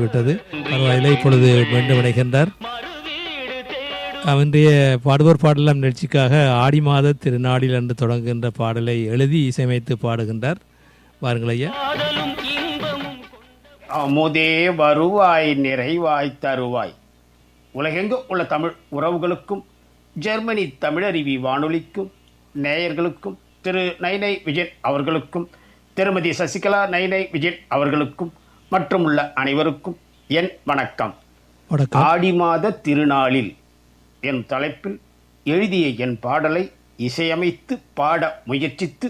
விட்டது. பரவாயில்லை, இப்பொழுது மீண்டும் இணைகின்றார். இன்றைய பாடுவோர் பாடலாம் நிகழ்ச்சிக்காக ஆடி மாத திருநாளில் என்று தொடங்குகின்ற பாடலை எழுதி இசையமைத்து பாடுகின்றார். வாருங்கள் ஐயா. அமுதே வருவாய் நிறைவாய் தருவாய். உலகெங்கும் உள்ள தமிழ் உறவுகளுக்கும் ஜெர்மனி தமிழருவி வானொலிக்கும் நேயர்களுக்கும் திரு நைனை விஜயன் அவர்களுக்கும் திருமதி சசிகலா நைனை விஜயன் அவர்களுக்கும் மற்றும் உள்ள அனைவருக்கும் என் வணக்கம். ஆடி மாத திருநாளில் என் தலைப்பில் எழுதிய என் பாடலை இசையமைத்து பாட முயற்சித்து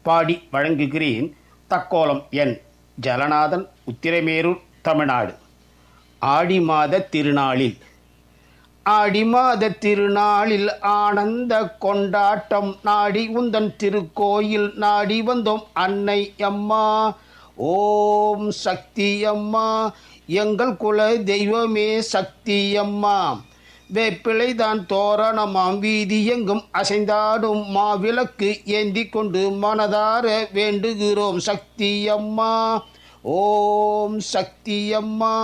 பாடி வழங்குகிறேன். தக்கோலம் என் ஜலநாதன், உத்திரமேரூர், தமிழ்நாடு. ஆடி மாத திருநாளில் ஆடி மாத திருநாளில் ஆனந்த கொண்டாட்டம் நாடி உந்தன் திருக்கோயில் நாடி வந்தோம் அன்னை அம்மா. ஓம் சக்தி அம்மா, எங்கள் குல தெய்வமே சக்தி அம்மா. வேப்பிலைதான் தோரணமாம் வீதி எங்கும் அசைந்தாடும் மாவிளக்கு ஏந்தி கொண்டு மனதார வேண்டுகிறோம் சக்தி அம்மா. ஓம் சக்தி அம்மா,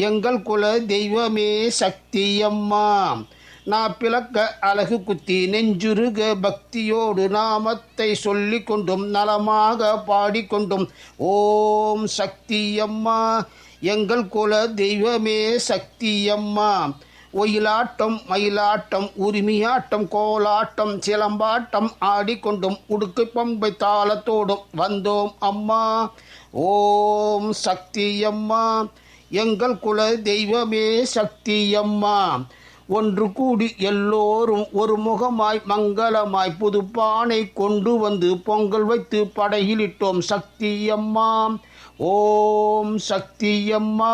எங்கள் குல தெய்வமே சக்தி அம்மா. நாப்பிளக்க அழகு குத்தி நெஞ்சுருக பக்தியோடு நாமத்தை சொல்லி கொண்டும் நலமாக பாடிக்கொண்டும் ஓம் சக்தி அம்மா, எங்கள் குல தெய்வமே சக்தி அம்மா. ஒயிலாட்டம் மயிலாட்டம் உரிமையாட்டம் கோலாட்டம் சிலம்பாட்டம் ஆடிக்கொண்டும் உடுக்கு பம்பை தாளத்தோடும் வந்தோம் அம்மா. ஓம் சக்தி அம்மா, எங்கள் குல தெய்வமே சக்தி அம்மா. ஒன்று கூடி எல்லோரும் ஒரு முகமாய் மங்களமாய் புதுப்பானை கொண்டு வந்து பொங்கல் வைத்து படையிலிட்டோம் சக்தி அம்மா. ஓம் சக்தி அம்மா,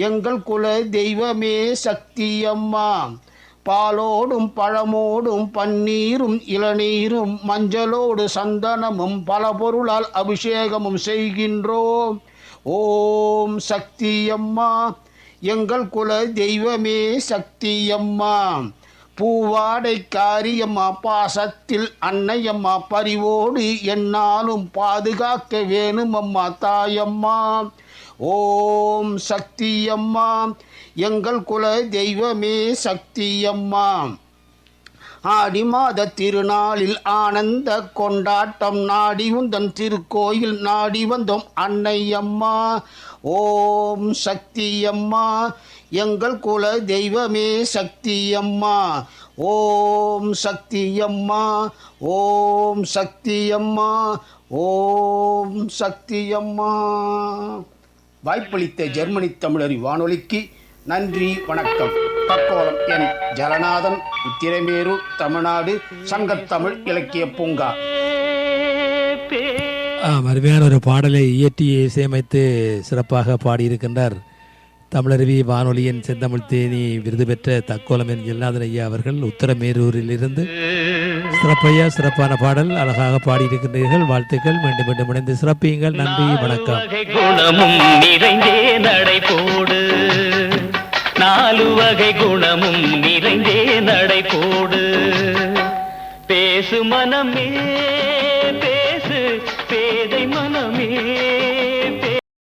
எங்கள் குல தெய்வமே சக்தி அம்மா. பாலோடும் பழமோடும் பன்னீரும் இளநீரும் மஞ்சளோடு சந்தனமும் பல பொருளால் அபிஷேகமும் செய்கின்றோம். ஓம் சக்தி அம்மா, எங்கள் குல தெய்வமே சக்தி அம்மா. பூவாடை காரியம்மா, பாசத்தில் அன்னையம்மா, பரிவோடு என்னாலும் பாதுகாக்க வேணும் அம்மா தாயம்மா. ஓம் சக்தி அம்மா, எங்கள் குல தெய்வமே சக்தி அம்மா. ஆடி மாத திருநாளில் ஆனந்த கொண்டாட்டம் நாடி உந்தன் திருக்கோயில் நாடி வந்தோம் அன்னை அம்மா. ஓம் சக்தி அம்மா, எங்கள் குல தெய்வமே சக்தி அம்மா. ஓம் சக்தி அம்மா, ஓம் சக்தி அம்மா, ஓம் சக்தி அம்மா. வாய்ப்பளித்த ஜெர்மனி தமிழறி வானொலிக்கு நன்றி, வணக்கம். தக்கோலம் என் ஜலநாதன், உத்திரமேரூர், தமிழ்நாடு. சங்கத்தமிழ் இலக்கிய பூங்கா. அருமையான ஒரு பாடலை இயற்றி இசையமைத்து சிறப்பாக பாடியிருக்கின்றார் தமிழருவி வானொலியின் செந்தமிழ் தேனி விருது பெற்ற தக்கோலம் என் ஜலநாதன் ஐயா அவர்கள், உத்தரமேரூரில் இருந்து. சிறப்பையா, சிறப்பான பாடல், அழகாக பாடியிருக்கின்றீர்கள். வாழ்த்துக்கள். மீண்டும் மீண்டும் இணைந்து சிறப்பியுங்கள். நன்றி, வணக்கம். குணமும் நிறைந்தே நடை போடு, நாலு வகை குணமும் நிறைந்தே நடை போடு. பேசு மனமே